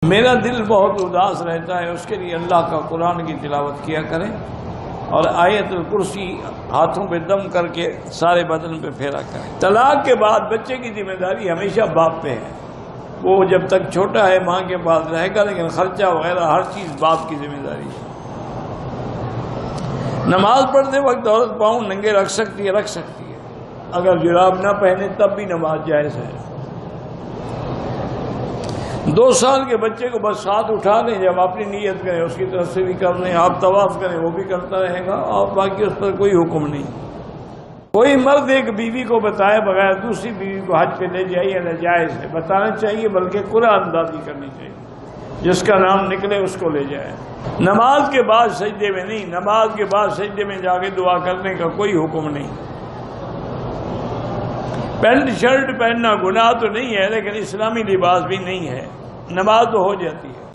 میرا دل بہت اداس رہتا ہے، اس کے لیے اللہ کا قرآن کی تلاوت کیا کریں اور آیت الکرسی ہاتھوں پہ دم کر کے سارے بدن پہ پھیرا کریں۔ طلاق کے بعد بچے کی ذمہ داری ہمیشہ باپ پہ ہے، وہ جب تک چھوٹا ہے ماں کے پاس رہے گا، لیکن خرچہ وغیرہ ہر چیز باپ کی ذمہ داری ہے۔ نماز پڑھتے وقت عورت پاؤں ننگے رکھ سکتی ہے، اگر جراب نہ پہنے تب بھی نماز جائز ہے۔ 2 سال کے بچے کو بس ساتھ اٹھا لیں، جب اپنی نیت کریں اس کی طرف سے بھی کر لیں، آپ طواف کریں وہ بھی کرتا رہے گا، اور باقی اس پر کوئی حکم نہیں۔ کوئی مرد ایک بیوی کو بتائے بغیر دوسری بیوی کو حج پہ لے جائے یا ناجائز ہے، بتانا چاہیے، بلکہ قرآن اندازی کرنی چاہیے، جس کا نام نکلے اس کو لے جائے۔ نماز کے بعد سجدے میں نہیں، نماز کے بعد سجدے میں جا کے دعا کرنے کا کوئی حکم نہیں۔ پینٹ شرٹ پہننا گناہ تو نہیں ہے، لیکن اسلامی لباس بھی نہیں ہے، نماز تو ہو جاتی ہے۔